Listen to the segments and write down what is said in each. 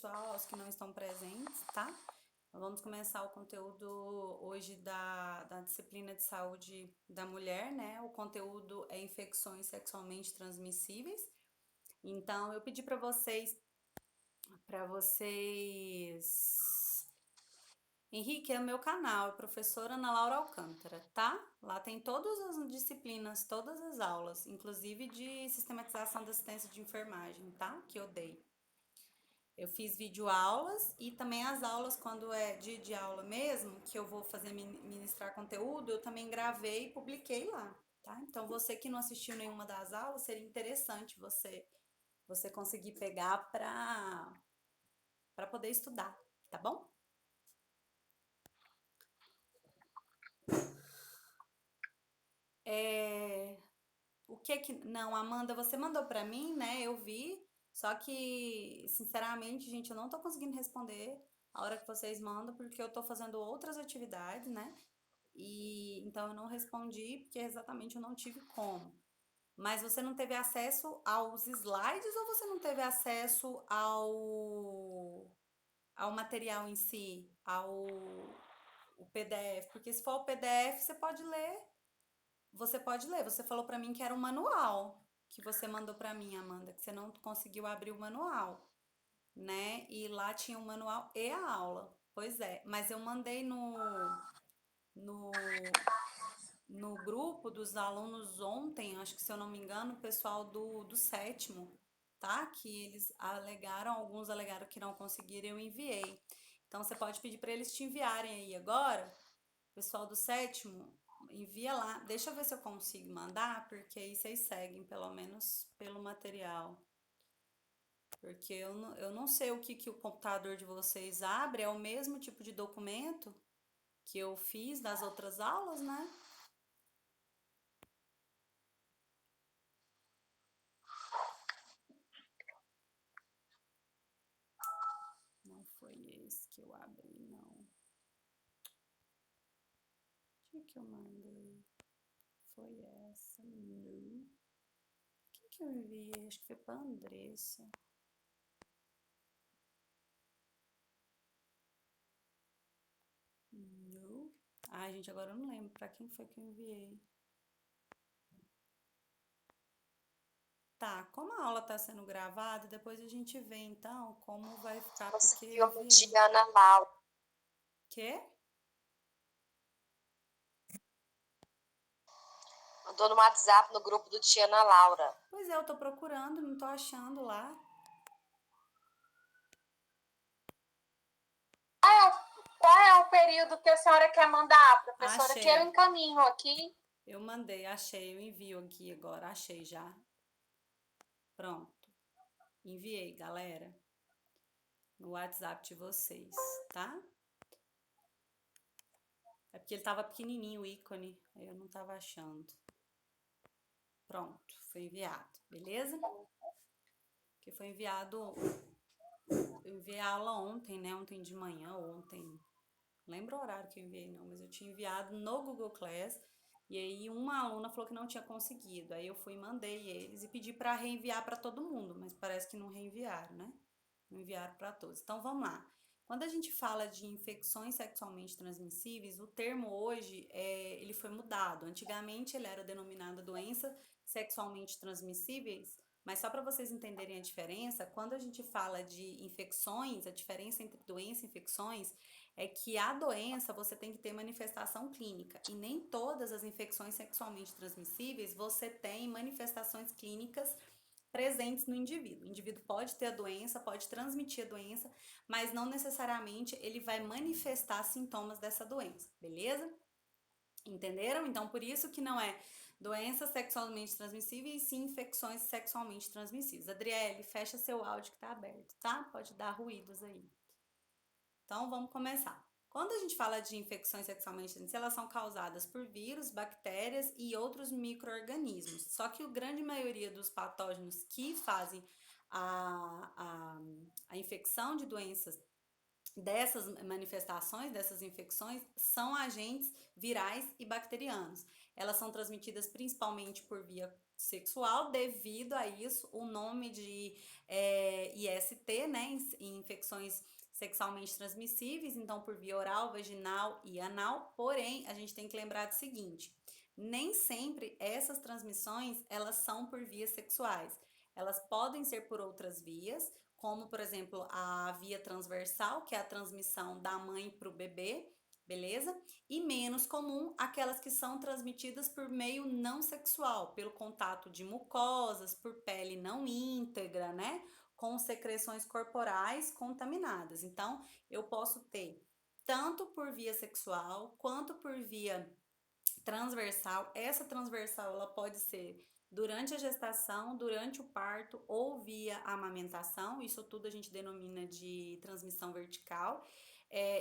pessoal, aos que não estão presentes, tá? Vamos começar o conteúdo hoje da disciplina de saúde da mulher, né? O conteúdo é infecções sexualmente transmissíveis. Então, eu pedi para vocês. Henrique, é o meu canal, é professora Ana Laura Alcântara, tá? Lá tem todas as disciplinas, todas as aulas, inclusive de sistematização da assistência de enfermagem, tá? Que eu dei. Eu fiz videoaulas e também as aulas, quando é dia de aula mesmo, que eu vou fazer ministrar conteúdo, eu também gravei e publiquei lá, tá? Então, você que não assistiu nenhuma das aulas, seria interessante você conseguir pegar para poder estudar, tá bom? O que que. Não, Amanda, você mandou pra mim, né? Eu vi. Só que, sinceramente, gente, eu não tô conseguindo responder a hora que vocês mandam, porque eu tô fazendo outras atividades, né? E então eu não respondi, porque exatamente eu não tive como. Mas você não teve acesso aos slides ou você não teve acesso ao material em si, ao o PDF? Porque se for o PDF, você pode ler. Você falou pra mim que era um manual que você mandou pra mim, Amanda, que você não conseguiu abrir o manual, né? E lá tinha o manual e a aula. Pois é, mas eu mandei no, no grupo dos alunos ontem, acho que se eu não me engano, o pessoal do sétimo, tá? Que eles alegaram, alguns alegaram que não conseguiram, eu enviei. Então você pode pedir para eles te enviarem aí agora. Pessoal do sétimo, envia lá. Deixa eu ver se eu consigo mandar, porque aí vocês seguem, pelo menos pelo material. Porque eu não sei o que o computador de vocês abre, é o mesmo tipo de documento que eu fiz das outras aulas, né? Não foi esse que eu abri, não. O que eu mandei? Foi essa? Não. O que eu enviei? Acho que foi pra Andressa. Não. Ai, gente, agora eu não lembro pra quem foi que eu enviei. Tá, como a aula tá sendo gravada, depois a gente vê então como vai ficar, Você porque eu viu no enviei. dia Ana Laura. Quê? Mandou no WhatsApp no grupo do Tia Ana Laura. Pois é, eu tô procurando, não tô achando lá. Qual é o período que a senhora quer mandar, professora? Que eu Achei. encaminho aqui. Eu mandei, achei, eu envio aqui agora, achei já. Pronto. Enviei, galera, no WhatsApp de vocês, tá? É porque ele tava pequenininho o ícone, aí eu não tava achando. Pronto, foi enviado, beleza? Que foi enviado, eu enviei a aula ontem, né? Ontem de manhã, ontem. Não lembro o horário que eu enviei, não, mas eu tinha enviado no Google Class. E aí uma aluna falou que não tinha conseguido. Aí eu fui e mandei eles e pedi para reenviar para todo mundo, mas parece que não reenviaram, né? Não enviaram para todos. Então vamos lá. Quando a gente fala de infecções sexualmente transmissíveis, o termo hoje ele foi mudado. Antigamente ele era denominado doença sexualmente transmissíveis, mas só para vocês entenderem a diferença, quando a gente fala de infecções, a diferença entre doença e infecções é que a doença você tem que ter manifestação clínica e nem todas as infecções sexualmente transmissíveis você tem manifestações clínicas presentes no indivíduo. O indivíduo pode ter a doença, pode transmitir a doença, mas não necessariamente ele vai manifestar sintomas dessa doença, beleza? Entenderam? Então, por isso que não é doenças sexualmente transmissíveis, e sim infecções sexualmente transmissíveis. Adriele, fecha seu áudio que tá aberto, tá? Pode dar ruídos aí. Então, vamos começar. Quando a gente fala de infecções sexualmente transmissíveis, elas são causadas por vírus, bactérias e outros micro-organismos. Só que a grande maioria dos patógenos que fazem a infecção de doenças dessas manifestações, dessas infecções, são agentes virais e bacterianos. Elas são transmitidas principalmente por via sexual, devido a isso, o nome de IST, né, infecções sexualmente transmissíveis, então por via oral, vaginal e anal, porém, a gente tem que lembrar do seguinte, nem sempre essas transmissões, elas são por vias sexuais, elas podem ser por outras vias, como, por exemplo, a via transversal, que é a transmissão da mãe para o bebê, beleza? E menos comum aquelas que são transmitidas por meio não sexual, pelo contato de mucosas, por pele não íntegra, né? Com secreções corporais contaminadas. Então, eu posso ter tanto por via sexual quanto por via transversal. Essa transversal ela pode ser durante a gestação, durante o parto ou via amamentação. Isso tudo a gente denomina de transmissão vertical.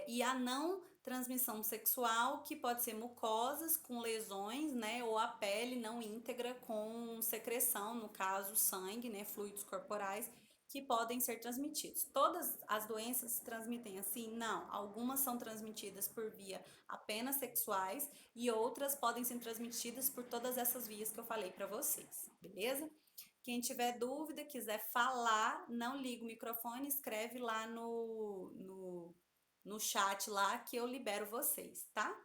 E a não transmissão sexual, que pode ser mucosas com lesões, né, ou a pele não íntegra com secreção, no caso sangue, né, fluidos corporais, que podem ser transmitidos. Todas as doenças se transmitem assim? Não. Algumas são transmitidas por via apenas sexuais e outras podem ser transmitidas por todas essas vias que eu falei para vocês, beleza? Quem tiver dúvida, quiser falar, não liga o microfone, escreve lá no chat lá que eu libero vocês, tá?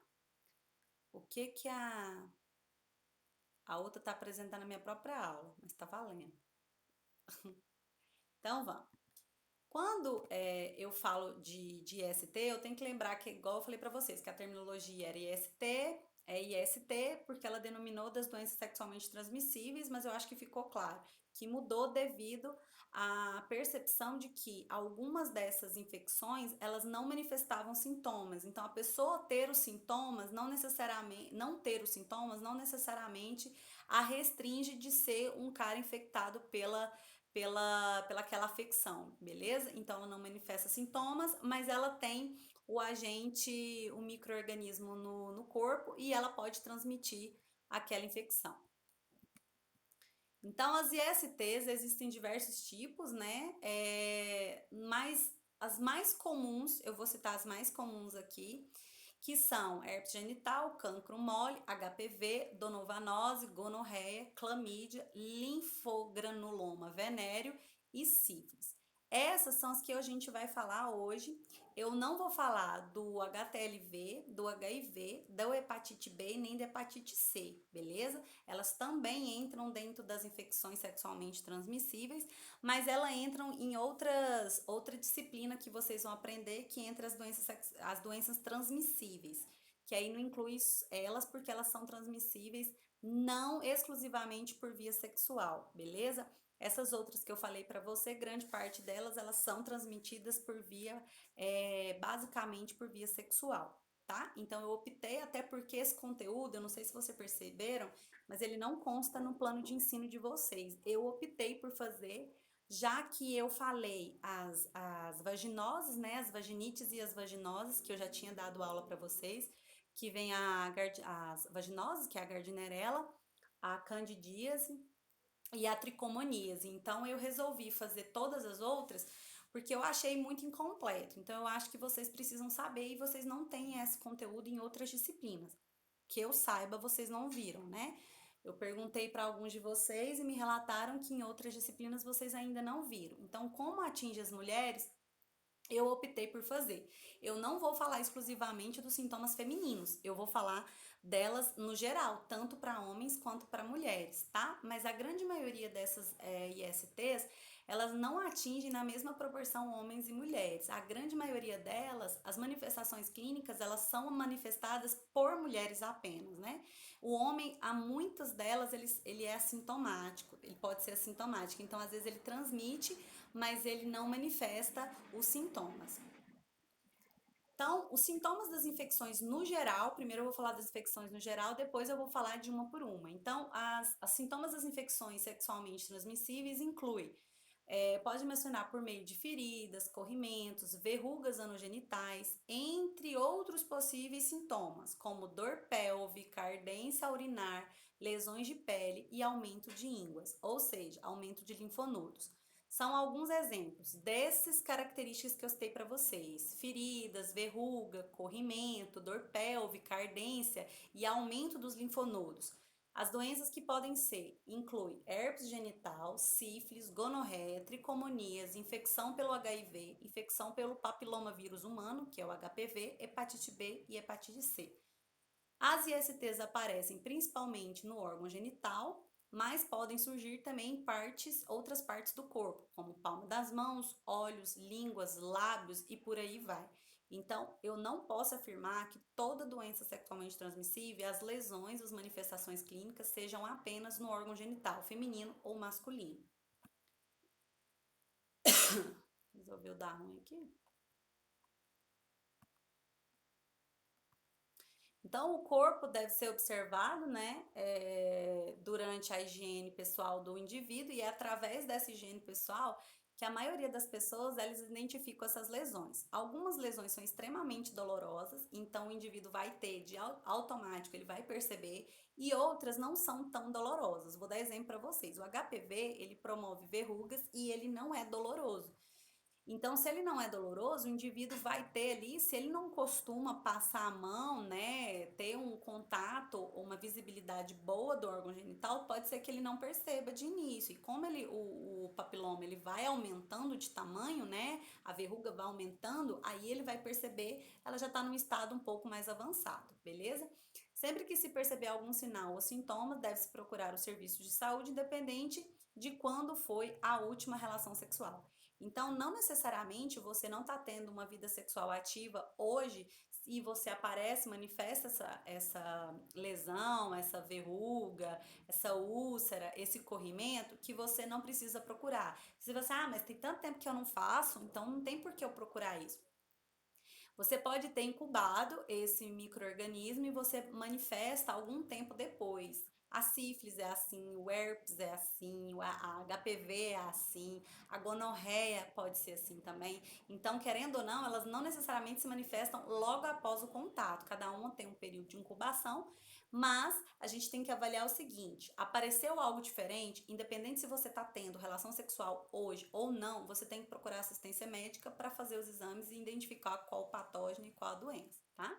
O que que a outra tá apresentando na minha própria aula, mas tá valendo. Então vamos. Quando eu falo de IST, eu tenho que lembrar que, igual eu falei para vocês, que a terminologia era IST, é IST, porque ela denominou das doenças sexualmente transmissíveis, mas eu acho que ficou claro que mudou devido à percepção de que algumas dessas infecções, elas não manifestavam sintomas. Então, a pessoa ter os sintomas, não ter os sintomas, não necessariamente a restringe de ser um cara infectado pela aquela afecção, beleza? Então ela não manifesta sintomas, mas ela tem o agente, o micro-organismo no corpo e ela pode transmitir aquela infecção. Então as ISTs existem diversos tipos, né? Mas as mais comuns, eu vou citar as mais comuns aqui, que são herpes genital, cancro mole, HPV, donovanose, gonorreia, clamídia, linfogranuloma venéreo e sífilis. Essas são as que a gente vai falar hoje. Eu não vou falar do HTLV, do HIV, da hepatite B nem da hepatite C, beleza? Elas também entram dentro das infecções sexualmente transmissíveis, mas elas entram em outra disciplina que vocês vão aprender, que entra as doenças transmissíveis, que aí não inclui elas porque elas são transmissíveis não exclusivamente por via sexual, beleza? Essas outras que eu falei para você, grande parte delas, elas são transmitidas por via, basicamente por via sexual, tá? Então eu optei, até porque esse conteúdo, eu não sei se vocês perceberam, mas ele não consta no plano de ensino de vocês. Eu optei por fazer, já que eu falei as vaginoses, né, as vaginites e as vaginoses, que eu já tinha dado aula para vocês, que vem as vaginoses, que é a gardnerella, a candidíase e a tricomoníase. Então eu resolvi fazer todas as outras porque eu achei muito incompleto. Então eu acho que vocês precisam saber e vocês não têm esse conteúdo em outras disciplinas. Que eu saiba, vocês não viram, né? Eu perguntei para alguns de vocês e me relataram que em outras disciplinas vocês ainda não viram. Então, como atinge as mulheres, eu optei por fazer. Eu não vou falar exclusivamente dos sintomas femininos, eu vou falar delas no geral, tanto para homens quanto para mulheres, tá? Mas a grande maioria dessas ISTs, elas não atingem na mesma proporção homens e mulheres. A grande maioria delas, as manifestações clínicas, elas são manifestadas por mulheres apenas, né? O homem, há muitas delas, ele é assintomático, ele pode ser assintomático, então às vezes ele transmite, mas ele não manifesta os sintomas. Então, os sintomas das infecções no geral, primeiro eu vou falar das infecções no geral, depois eu vou falar de uma por uma. Então, as sintomas das infecções sexualmente transmissíveis incluem, pode mencionar por meio de feridas, corrimentos, verrugas anogenitais, entre outros possíveis sintomas, como dor pélvica, ardência urinar, lesões de pele e aumento de ínguas, ou seja, aumento de linfonodos. São alguns exemplos dessas características que eu citei para vocês: feridas, verruga, corrimento, dor pélvica, ardência e aumento dos linfonodos. As doenças que podem ser, inclui herpes genital, sífilis, gonorreia, tricomonias, infecção pelo HIV, infecção pelo papilomavírus humano, que é o HPV, hepatite B e hepatite C. As ISTs aparecem principalmente no órgão genital, mas podem surgir também em outras partes do corpo, como palma das mãos, olhos, línguas, lábios e por aí vai. Então, eu não posso afirmar que toda doença sexualmente transmissível, as lesões, as manifestações clínicas sejam apenas no órgão genital, feminino ou masculino. Resolveu dar ruim aqui? Então, o corpo deve ser observado, né, durante a higiene pessoal do indivíduo, e é através dessa higiene pessoal que a maioria das pessoas, elas identificam essas lesões. Algumas lesões são extremamente dolorosas, então o indivíduo vai ter, de automático, ele vai perceber, e outras não são tão dolorosas. Vou dar exemplo para vocês. O HPV, ele promove verrugas e ele não é doloroso. Então, se ele não é doloroso, o indivíduo vai ter ali, se ele não costuma passar a mão, né, ter um contato ou uma visibilidade boa do órgão genital, pode ser que ele não perceba de início. E como o papiloma ele vai aumentando de tamanho, né, a verruga vai aumentando, aí ele vai perceber, ela já está num estado um pouco mais avançado, beleza? Sempre que se perceber algum sinal ou sintoma, deve-se procurar o serviço de saúde, independente de quando foi a última relação sexual. Então, não necessariamente você não está tendo uma vida sexual ativa hoje e você aparece, manifesta essa lesão, essa verruga, essa úlcera, esse corrimento, que você não precisa procurar. Se você, mas tem tanto tempo que eu não faço, então não tem por que eu procurar isso. Você pode ter incubado esse micro-organismo e você manifesta algum tempo depois. A sífilis é assim, o herpes é assim, a HPV é assim, a gonorreia pode ser assim também. Então, querendo ou não, elas não necessariamente se manifestam logo após o contato. Cada uma tem um período de incubação, mas a gente tem que avaliar o seguinte: apareceu algo diferente, independente se você está tendo relação sexual hoje ou não, você tem que procurar assistência médica para fazer os exames e identificar qual o patógeno e qual a doença, tá?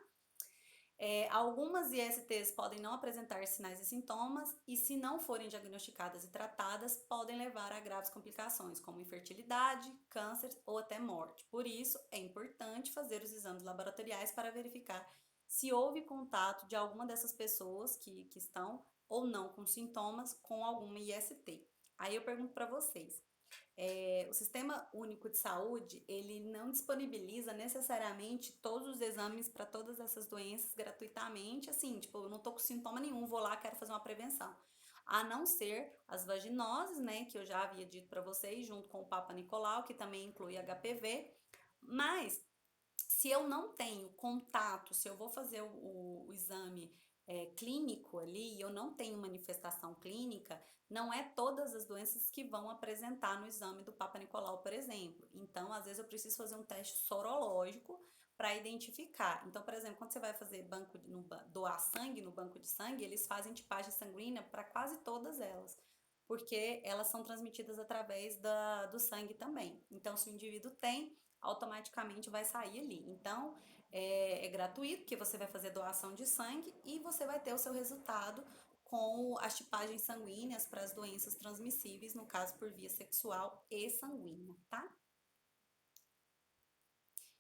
Algumas ISTs podem não apresentar sinais e sintomas, e se não forem diagnosticadas e tratadas, podem levar a graves complicações, como infertilidade, câncer ou até morte. Por isso, é importante fazer os exames laboratoriais para verificar se houve contato de alguma dessas pessoas que estão ou não com sintomas com alguma IST. Aí eu pergunto para vocês, o Sistema Único de Saúde, ele não disponibiliza necessariamente todos os exames para todas essas doenças gratuitamente, assim, tipo, eu não tô com sintoma nenhum, vou lá, quero fazer uma prevenção. A não ser as vaginoses, né, que eu já havia dito para vocês, junto com o Papa Nicolau, que também inclui HPV, mas se eu não tenho contato, se eu vou fazer o exame clínico ali e eu não tenho manifestação clínica, não é todas as doenças que vão apresentar no exame do Papa Nicolau, por exemplo. Então, às vezes eu preciso fazer um teste sorológico para identificar. Então, por exemplo, quando você vai fazer doar sangue no banco de sangue, eles fazem tipagem sanguínea para quase todas elas, porque elas são transmitidas através do sangue também. Então, se o indivíduo tem, automaticamente vai sair ali. Então, é gratuito, porque você vai fazer doação de sangue e você vai ter o seu resultado com as tipagens sanguíneas para as doenças transmissíveis, no caso por via sexual e sanguínea, tá?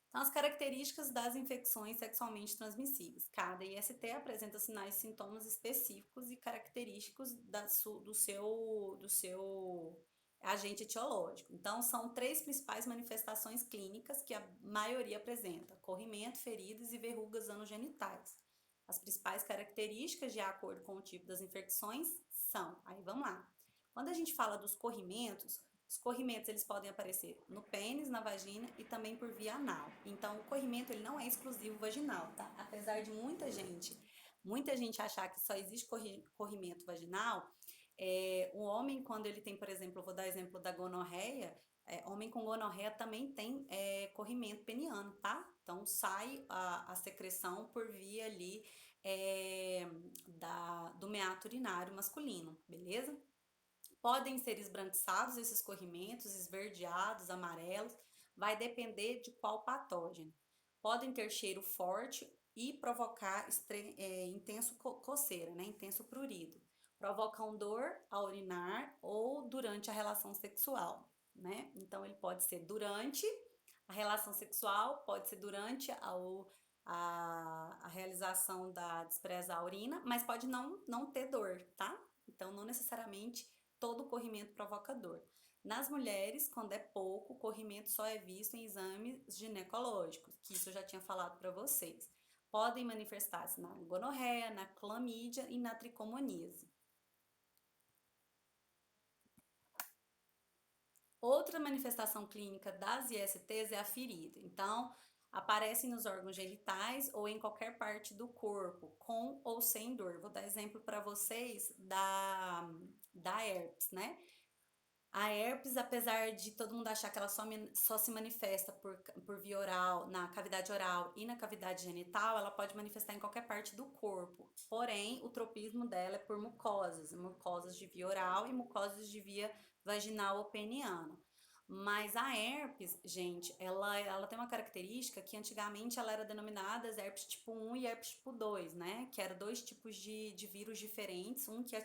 Então, as características das infecções sexualmente transmissíveis. Cada IST apresenta sinais e sintomas específicos e característicos do seu agente etiológico. Então, são 3 principais manifestações clínicas que a maioria apresenta: corrimento, feridas e verrugas anogenitais. As principais características, de acordo com o tipo das infecções, são, aí vamos lá. Quando a gente fala dos corrimentos, os corrimentos eles podem aparecer no pênis, na vagina e também por via anal. Então, o corrimento ele não é exclusivo vaginal, tá? Apesar de muita gente achar que só existe corrimento vaginal, o homem, quando ele tem, por exemplo, eu vou dar exemplo da gonorreia, homem com gonorreia também tem corrimento peniano, tá? Então, sai a secreção por via ali do meato urinário masculino, beleza? Podem ser esbranquiçados esses corrimentos, esverdeados, amarelos, vai depender de qual patógeno. Podem ter cheiro forte e provocar intenso coceira, né? Intenso prurido. provocam dor ao urinar ou durante a relação sexual, né? Então, ele pode ser durante a relação sexual, pode ser durante a realização da despresa à urina, mas pode não ter dor, tá? Então, não necessariamente todo corrimento provoca dor. Nas mulheres, quando é pouco, o corrimento só é visto em exames ginecológicos, que isso eu já tinha falado para vocês. Podem manifestar-se na gonorreia, na clamídia e na tricomoníase. Outra manifestação clínica das ISTs é a ferida. Então, aparecem nos órgãos genitais ou em qualquer parte do corpo, com ou sem dor. Vou dar exemplo para vocês da herpes, né? A herpes, apesar de todo mundo achar que ela só se manifesta por via oral, na cavidade oral e na cavidade genital, ela pode manifestar em qualquer parte do corpo. Porém, o tropismo dela é por mucosas de via oral e mucosas de via vaginal ou peniana. Mas a herpes, gente, ela tem uma característica que antigamente ela era denominada herpes tipo 1 e herpes tipo 2, né? Que eram dois tipos de vírus diferentes, um que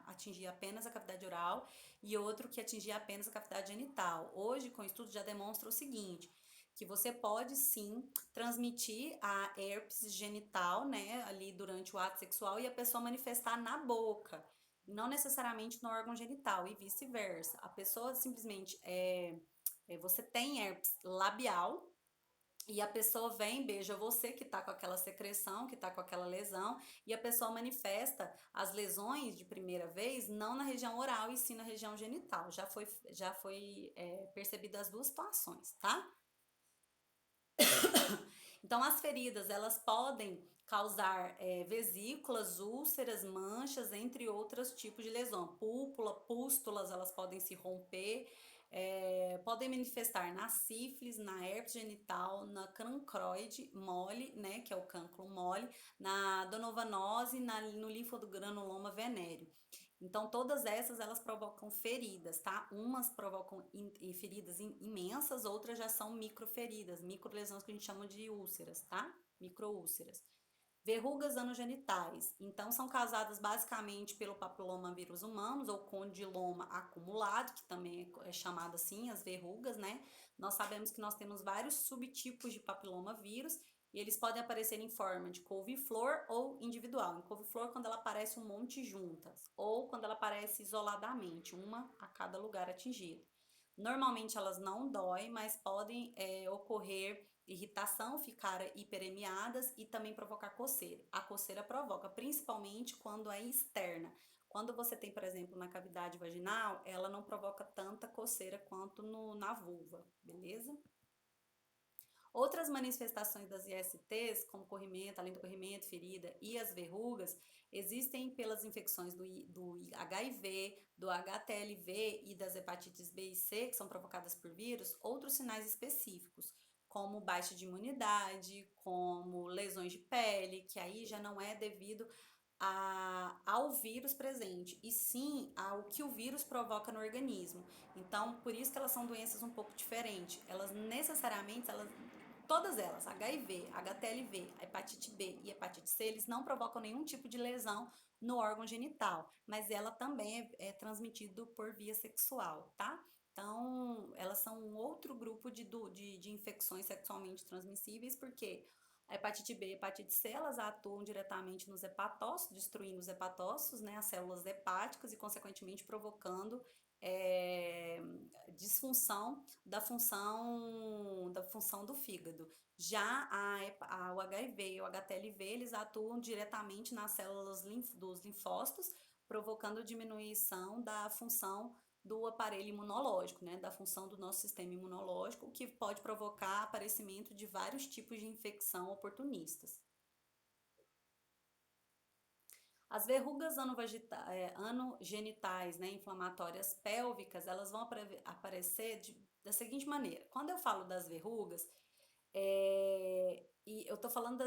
atingia apenas a cavidade oral e outro que atingia apenas a cavidade genital. Hoje, com estudos, já demonstra o seguinte, que você pode sim transmitir a herpes genital, né, ali durante o ato sexual e a pessoa manifestar na boca, não necessariamente no órgão genital e vice-versa. A pessoa simplesmente você tem herpes labial, e a pessoa vem, beija você que tá com aquela secreção, que tá com aquela lesão, e a pessoa manifesta as lesões de primeira vez não na região oral e sim na região genital. Já foi percebido as duas situações, tá? Então, as feridas, elas podem causar vesículas, úlceras, manchas, entre outros tipos de lesão. Pústulas, elas podem se romper, podem manifestar na sífilis, na herpes genital, na cancroide mole, né, que é o cancro mole, na donovanose, no linfogranuloma venéreo. Então, todas essas, elas provocam feridas, tá? Umas provocam feridas imensas, outras já são microferidas, microlesões que a gente chama de úlceras, tá? Microúlceras. Verrugas anogenitais. Então, são causadas basicamente pelo papilomavírus humanos ou condiloma acumulado, que também é chamado assim, as verrugas, né? Nós sabemos que nós temos vários subtipos de papilomavírus e eles podem aparecer em forma de couve-flor ou individual. Em couve-flor, quando ela aparece um monte juntas, ou quando ela aparece isoladamente, uma a cada lugar atingido. Normalmente elas não doem, mas podem ocorrer irritação, ficar hiperemiadas e também provocar coceira. A coceira provoca, principalmente quando é externa. Quando você tem, por exemplo, na cavidade vaginal, ela não provoca tanta coceira quanto na vulva, beleza? Outras manifestações das ISTs, como corrimento, além do corrimento, ferida e as verrugas, existem pelas infecções do HIV, do HTLV e das hepatites B e C, que são provocadas por vírus, outros sinais específicos, como baixa de imunidade, como lesões de pele, que aí já não é devido ao vírus presente, e sim ao que o vírus provoca no organismo. Então, por isso que elas são doenças um pouco diferentes. Todas elas, HIV, HTLV, hepatite B e hepatite C, eles não provocam nenhum tipo de lesão no órgão genital, mas ela também transmitido por via sexual, tá? Então, elas são um outro grupo de infecções sexualmente transmissíveis, porque a hepatite B e a hepatite C, elas atuam diretamente nos hepatócitos, destruindo os hepatócitos, né, as células hepáticas e, consequentemente, provocando disfunção da função do fígado. Já o HIV e o HTLV, eles atuam diretamente nas células dos linfócitos, provocando diminuição da função do aparelho imunológico, né, da função do nosso sistema imunológico, o que pode provocar aparecimento de vários tipos de infecção oportunistas. As verrugas anogenitais, né, inflamatórias pélvicas, elas vão aparecer da seguinte maneira. Quando eu falo das verrugas, e eu tô falando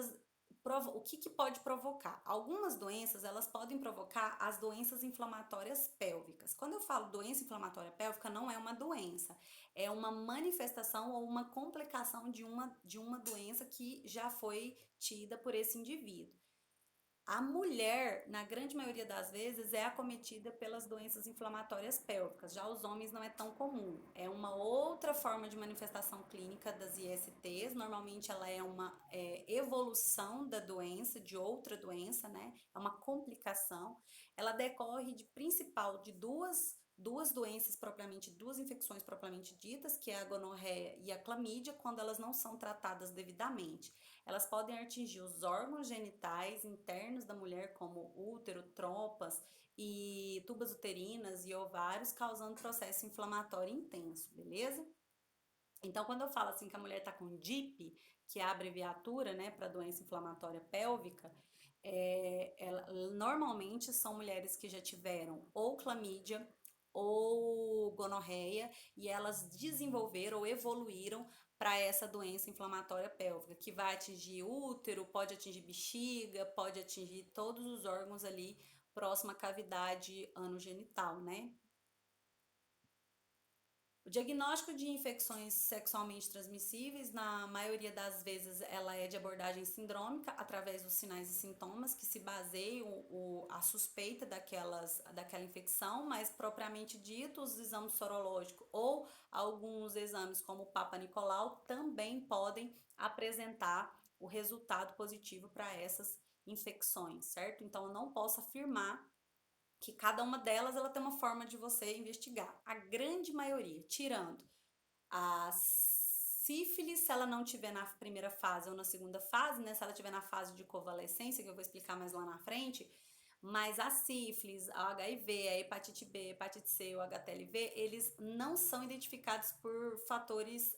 o que pode provocar? Algumas doenças, elas podem provocar as doenças inflamatórias pélvicas. Quando eu falo doença inflamatória pélvica, não é uma doença, é uma manifestação ou uma complicação de uma doença que já foi tida por esse indivíduo. A mulher, na grande maioria das vezes, é acometida pelas doenças inflamatórias pélvicas. Já os homens não é tão comum. É uma outra forma de manifestação clínica das ISTs. Normalmente ela é uma evolução da doença, de outra doença, né? É uma complicação. Ela decorre de principal de duas doenças propriamente, duas infecções propriamente ditas, que é a gonorreia e a clamídia, quando elas não são tratadas devidamente. Elas podem atingir os órgãos genitais internos da mulher, como útero, trompas e tubas uterinas e ovários, causando processo inflamatório intenso, beleza? Então, quando eu falo assim que a mulher tá com DIP, que é a abreviatura, né, para doença inflamatória pélvica, normalmente são mulheres que já tiveram ou clamídia ou gonorreia e elas desenvolveram ou evoluíram para essa doença inflamatória pélvica, que vai atingir útero, pode atingir bexiga, pode atingir todos os órgãos ali próximo à cavidade anogenital, né? O diagnóstico de infecções sexualmente transmissíveis, na maioria das vezes, ela é de abordagem sindrômica, através dos sinais e sintomas que se baseiam a suspeita daquela infecção, mas propriamente dito, os exames sorológicos ou alguns exames como o Papa Nicolau também podem apresentar o resultado positivo para essas infecções, certo? Então, eu não posso afirmar que cada uma delas ela tem uma forma de você investigar. A grande maioria, tirando a sífilis, se ela não tiver na primeira fase ou na segunda fase, né? Se ela tiver na fase de convalescência, que eu vou explicar mais lá na frente, mas a sífilis, a HIV, a hepatite B, a hepatite C, o HTLV, eles não são identificados por fatores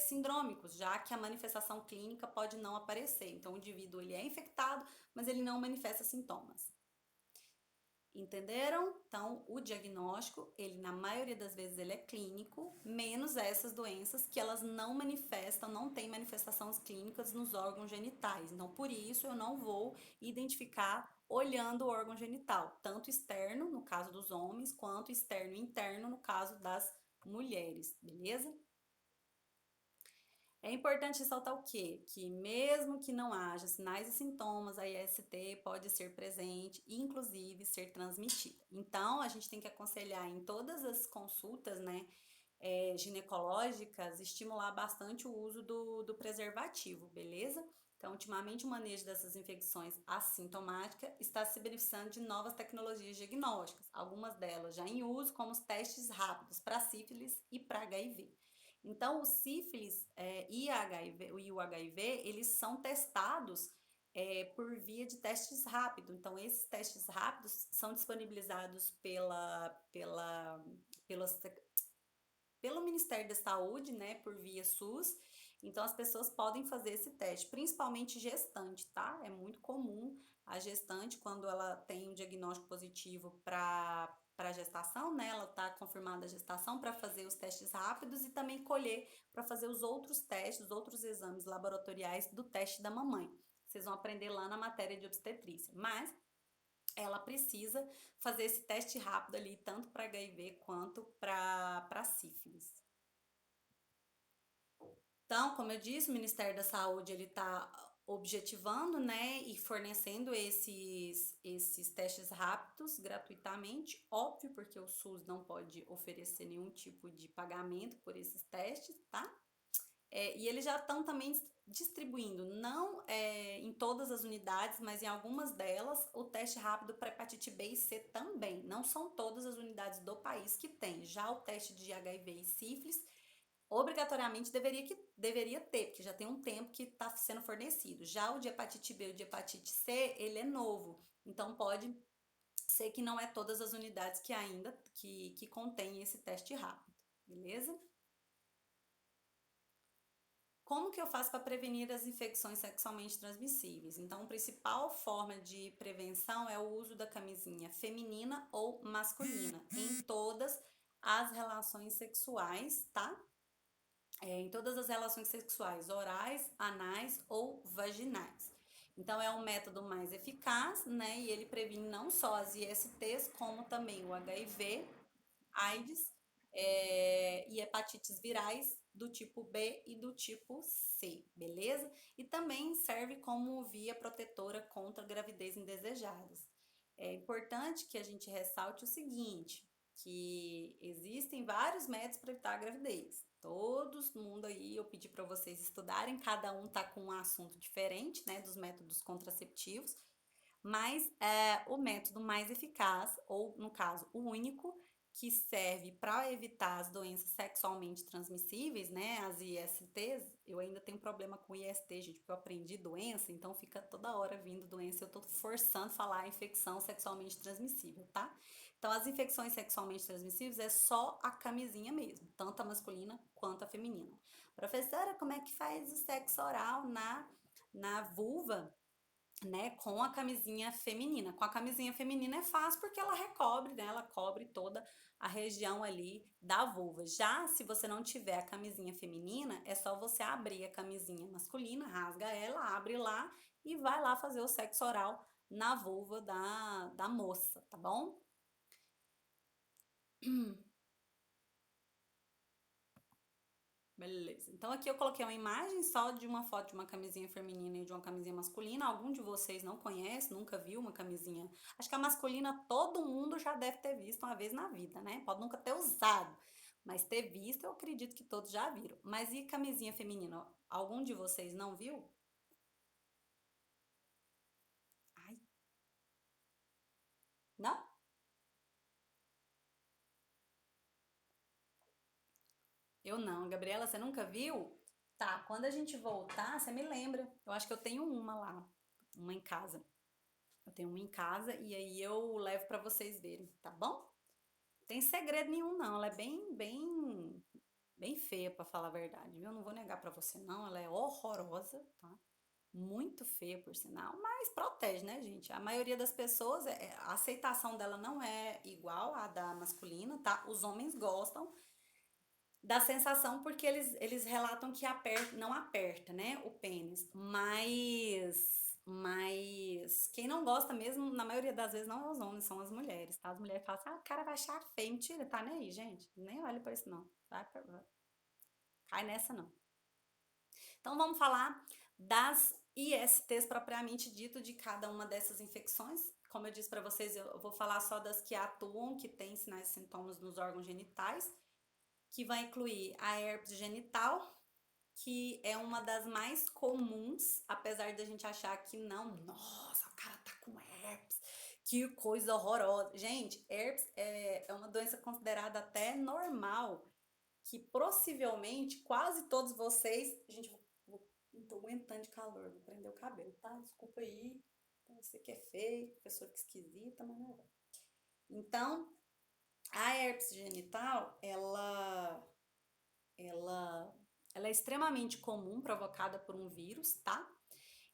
sindrômicos, já que a manifestação clínica pode não aparecer. Então, o indivíduo ele é infectado, mas ele não manifesta sintomas. Entenderam? Então, o diagnóstico, ele na maioria das vezes ele é clínico, menos essas doenças que elas não manifestam, não têm manifestações clínicas nos órgãos genitais. Então, por isso eu não vou identificar olhando o órgão genital, tanto externo, no caso dos homens, quanto externo e interno, no caso das mulheres, beleza? É importante ressaltar o quê? Que mesmo que não haja sinais e sintomas, a IST pode ser presente e inclusive ser transmitida. Então, a gente tem que aconselhar em todas as consultas, né, ginecológicas, estimular bastante o uso do preservativo, beleza? Então, ultimamente, o manejo dessas infecções assintomáticas está se beneficiando de novas tecnologias diagnósticas, algumas delas já em uso, como os testes rápidos para sífilis e para HIV. Então, o sífilis e o HIV, eles são testados por via de testes rápidos. Então, esses testes rápidos são disponibilizados pelo Ministério da Saúde, né, por via SUS. Então, as pessoas podem fazer esse teste, principalmente gestante, tá? É muito comum a gestante, quando ela tem um diagnóstico positivo para gestação, né? Ela está confirmada a gestação para fazer os testes rápidos e também colher para fazer os outros testes, os outros exames laboratoriais do teste da mamãe. Vocês vão aprender lá na matéria de obstetrícia. Mas ela precisa fazer esse teste rápido ali, tanto para HIV quanto para sífilis. Então, como eu disse, o Ministério da Saúde ele está objetivando, né, e fornecendo esses testes rápidos gratuitamente, óbvio, porque o SUS não pode oferecer nenhum tipo de pagamento por esses testes, tá? E eles já estão também distribuindo, não em todas as unidades, mas em algumas delas, o teste rápido para hepatite B e C também. Não são todas as unidades do país que tem. Já o teste de HIV e sífilis, obrigatoriamente deveria ter, porque já tem um tempo que está sendo fornecido. Já o de hepatite B e o de hepatite C, ele é novo. Então, pode ser que não é todas as unidades que ainda que contém esse teste rápido, beleza? Como que eu faço para prevenir as infecções sexualmente transmissíveis? Então, a principal forma de prevenção é o uso da camisinha feminina ou masculina em todas as relações sexuais, tá? Em todas as relações sexuais, orais, anais ou vaginais. Então, é um método mais eficaz, né? E ele previne não só as ISTs, como também o HIV, AIDS e hepatites virais do tipo B e do tipo C, beleza? E também serve como via protetora contra gravidez indesejadas. É importante que a gente ressalte o seguinte, que existem vários métodos para evitar a gravidez. Todo mundo aí, eu pedi para vocês estudarem, cada um tá com um assunto diferente, né, dos métodos contraceptivos, mas o método mais eficaz, ou no caso, o único, que serve para evitar as doenças sexualmente transmissíveis, né, as ISTs. Eu ainda tenho problema com IST, gente, porque eu aprendi doença, então fica toda hora vindo doença, eu tô forçando falar infecção sexualmente transmissível, tá? Então, as infecções sexualmente transmissíveis é só a camisinha mesmo, tanto a masculina quanto a feminina. Professora, como é que faz o sexo oral na vulva? Né, com a camisinha feminina. Com a camisinha feminina é fácil porque ela recobre, né, ela cobre toda a região ali da vulva. Já se você não tiver a camisinha feminina, é só você abrir a camisinha masculina, rasga ela, abre lá e vai lá fazer o sexo oral na vulva da moça, tá bom? Beleza. Então aqui eu coloquei uma imagem só de uma foto de uma camisinha feminina e de uma camisinha masculina. Algum de vocês não conhece, nunca viu uma camisinha? Acho que a masculina todo mundo já deve ter visto uma vez na vida, né? Pode nunca ter usado, mas ter visto eu acredito que todos já viram. Mas e camisinha feminina? Algum de vocês não viu? Ai, não? Eu não. Gabriela, você nunca viu? Tá, quando a gente voltar, você me lembra. Eu acho que eu tenho uma lá, uma em casa. Eu tenho uma em casa e aí eu levo pra vocês verem, tá bom? Tem segredo nenhum não, ela é bem feia pra falar a verdade, viu? Eu não vou negar pra você não, ela é horrorosa, tá? Muito feia por sinal, mas protege, né, gente? A maioria das pessoas, a aceitação dela não é igual à da masculina, tá? Os homens gostam da sensação porque eles relatam que aperta, não aperta, né, o pênis, mas quem não gosta mesmo, na maioria das vezes, não é os homens, são as mulheres, tá? As mulheres falam assim, ah, o cara vai achar feio, mentira, tá nem aí, gente, nem olha pra isso não, cai nessa não. Então vamos falar das ISTs propriamente dito de cada uma dessas infecções. Como eu disse para vocês, eu vou falar só das que atuam, que têm sinais e sintomas nos órgãos genitais, que vai incluir a herpes genital, que é uma das mais comuns, apesar da gente achar que não, nossa, o cara tá com herpes, que coisa horrorosa. Gente, herpes é uma doença considerada até normal, que possivelmente quase todos vocês. Gente, não tô aguentando de calor, vou prender o cabelo, tá? Desculpa aí, você que é feio, pessoa que é esquisita, mas não é. Então, a herpes genital, ela, ela é extremamente comum, provocada por um vírus, tá?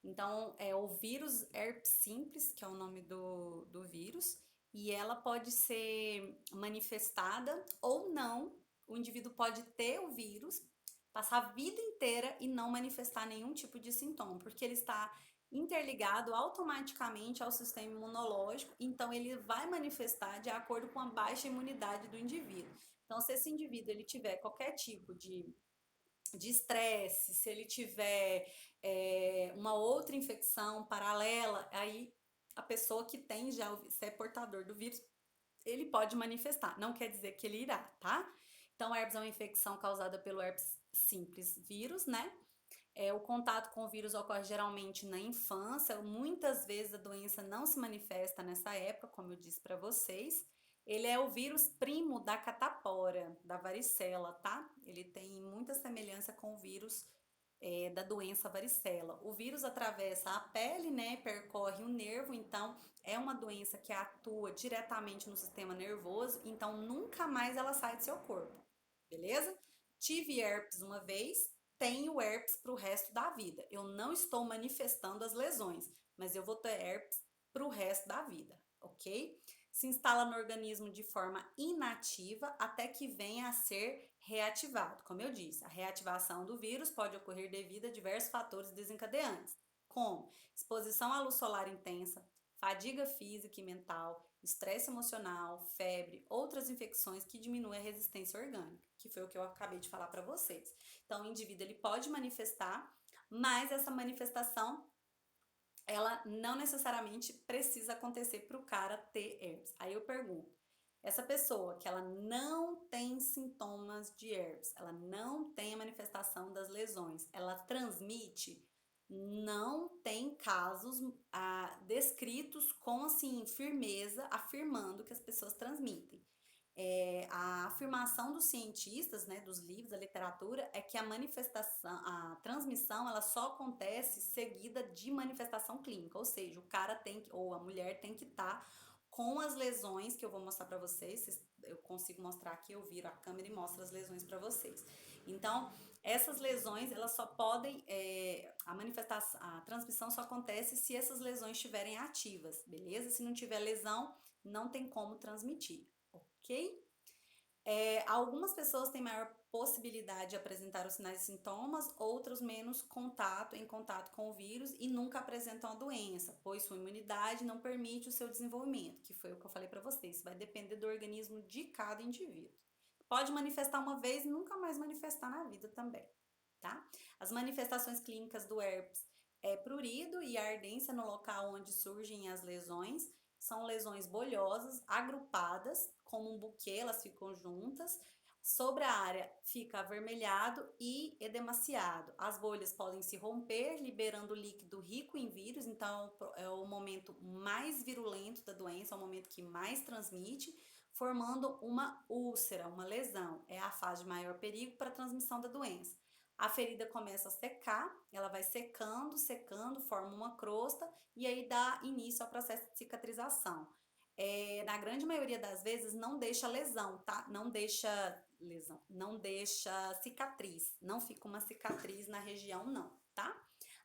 Então, é o vírus herpes simples, que é o nome do vírus, e ela pode ser manifestada ou não. O indivíduo pode ter o vírus, passar a vida inteira e não manifestar nenhum tipo de sintoma, porque ele está interligado automaticamente ao sistema imunológico, então ele vai manifestar de acordo com a baixa imunidade do indivíduo. Então, se esse indivíduo ele tiver qualquer tipo de estresse, se ele tiver uma outra infecção paralela, aí a pessoa que tem já, se é portador do vírus, ele pode manifestar. Não quer dizer que ele irá, tá? Então, a herpes é uma infecção causada pelo herpes simples vírus, né? O contato com o vírus ocorre geralmente na infância, muitas vezes a doença não se manifesta nessa época, como eu disse para vocês. Ele é o vírus primo da catapora, da varicela, tá? Ele tem muita semelhança com o vírus da doença varicela. O vírus atravessa a pele, né? Percorre o nervo, então é uma doença que atua diretamente no sistema nervoso, então nunca mais ela sai do seu corpo, beleza? Tive herpes uma vez, tenho herpes para o resto da vida. Eu não estou manifestando as lesões, mas eu vou ter herpes para o resto da vida, ok? Se instala no organismo de forma inativa até que venha a ser reativado. Como eu disse, a reativação do vírus pode ocorrer devido a diversos fatores desencadeantes, como exposição à luz solar intensa, fadiga física e mental, estresse emocional, febre, outras infecções que diminuem a resistência orgânica, que foi o que eu acabei de falar para vocês. Então, o indivíduo ele pode manifestar, mas essa manifestação ela não necessariamente precisa acontecer para o cara ter herpes. Aí eu pergunto, essa pessoa que ela não tem sintomas de herpes, ela não tem a manifestação das lesões, ela transmite? Não tem casos descritos com assim firmeza afirmando que as pessoas transmitem. A afirmação dos cientistas, né, dos livros, da literatura, é que a manifestação, a transmissão, ela só acontece seguida de manifestação clínica, ou seja, o cara tem que, ou a mulher tem que estar com as lesões que eu vou mostrar para vocês. Eu consigo mostrar aqui, eu viro a câmera e mostro as lesões para vocês. Então, essas lesões, elas só podem, a manifestação, a transmissão só acontece se essas lesões estiverem ativas, beleza? Se não tiver lesão, não tem como transmitir. Ok? Algumas pessoas têm maior possibilidade de apresentar os sinais e sintomas, outros menos em contato com o vírus e nunca apresentam a doença, pois sua imunidade não permite o seu desenvolvimento, que foi o que eu falei para vocês. Isso vai depender do organismo de cada indivíduo. Pode manifestar uma vez e nunca mais manifestar na vida também, tá? As manifestações clínicas do herpes é prurido e ardência no local onde surgem as lesões. São lesões bolhosas, agrupadas, como um buquê, elas ficam juntas. Sobre a área fica avermelhado e edemaciado. As bolhas podem se romper, liberando líquido rico em vírus, então é o momento mais virulento da doença, é o momento que mais transmite, formando uma úlcera, uma lesão. É a fase de maior perigo para a transmissão da doença. A ferida começa a secar, ela vai secando, secando, forma uma crosta e aí dá início ao processo de cicatrização. Na grande maioria das vezes não deixa lesão, tá? Não deixa lesão, não deixa cicatriz, não fica uma cicatriz na região não, tá?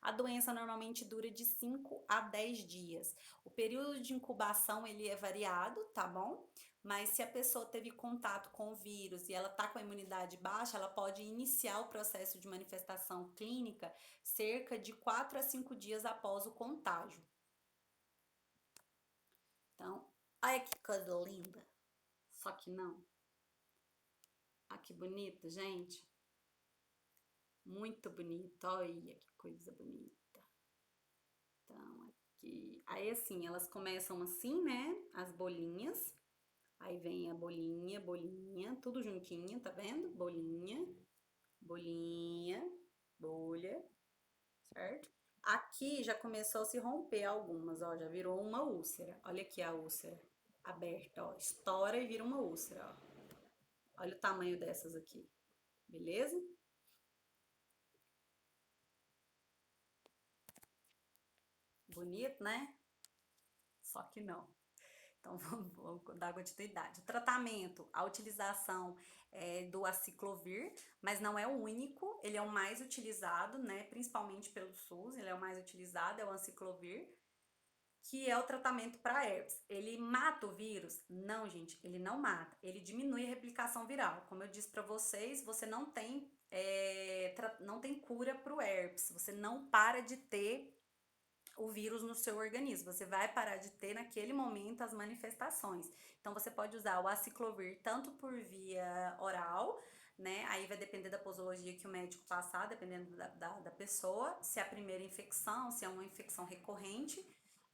A doença normalmente dura de 5 a 10 dias. O período de incubação ele é variado, tá bom? Mas se a pessoa teve contato com o vírus e ela tá com a imunidade baixa, ela pode iniciar o processo de manifestação clínica cerca de 4 a 5 dias após o contágio. Então, olha que coisa linda. Só que não. Olha que bonito, gente. Muito bonito. Olha que coisa bonita. Então, aqui. Aí, assim, elas começam assim, né? As bolinhas. Aí vem a bolinha, bolinha, tudo juntinho, tá vendo? Bolinha, bolinha, bolha, certo? Aqui já começou a se romper algumas, ó, já virou uma úlcera. Olha aqui a úlcera aberta, ó, estoura e vira uma úlcera, ó. Olha o tamanho dessas aqui, beleza? Bonito, né? Só que não. Então, vamos dar continuidade. O tratamento, a utilização do aciclovir, mas não é o único, ele é o mais utilizado, né? Principalmente pelo SUS, ele é o mais utilizado, é o aciclovir, que é o tratamento para herpes. Ele mata o vírus? Não, gente, ele não mata. Ele diminui a replicação viral. Como eu disse para vocês, você não tem, não tem cura para o herpes. Você não para de ter o vírus no seu organismo. Você vai parar de ter naquele momento as manifestações. Então você pode usar o aciclovir tanto por via oral, né? Aí vai depender da posologia que o médico passar, dependendo da pessoa, se é a primeira infecção, se é uma infecção recorrente,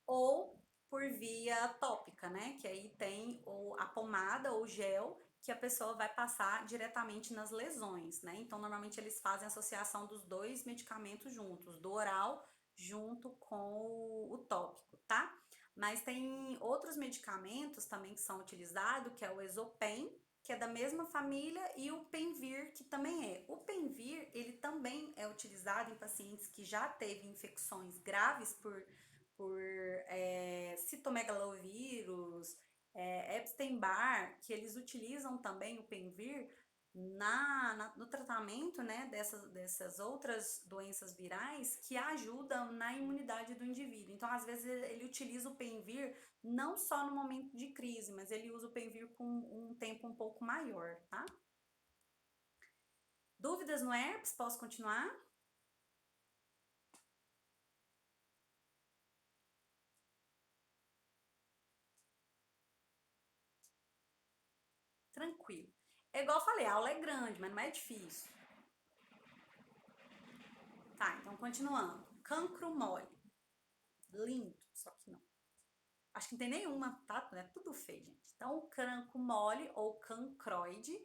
ou por via tópica, né? Que aí tem a pomada ou gel que a pessoa vai passar diretamente nas lesões, né? Então, normalmente eles fazem associação dos dois medicamentos juntos, do oral junto com o tópico, tá? Mas tem outros medicamentos também que são utilizados, que é o Exopen, que é da mesma família, e o Penvir, que também é. O Penvir, ele também é utilizado em pacientes que já teve infecções graves por citomegalovírus, Epstein-Barr, que eles utilizam também o Penvir no tratamento, né, dessas outras doenças virais que ajudam na imunidade do indivíduo. Então, às vezes, ele utiliza o Penvir não só no momento de crise, mas ele usa o Penvir com um tempo um pouco maior, tá? Dúvidas no herpes? Posso continuar? tranquilo. É igual eu falei, a aula é grande, mas não é difícil. Tá, então continuando. Cancro mole. Lindo, só que não. Acho que não tem nenhuma, tá? É tudo feio, gente. Então, o cancro mole ou cancroide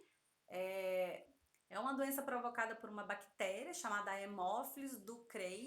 é uma doença provocada por uma bactéria chamada Haemophilus ducreyi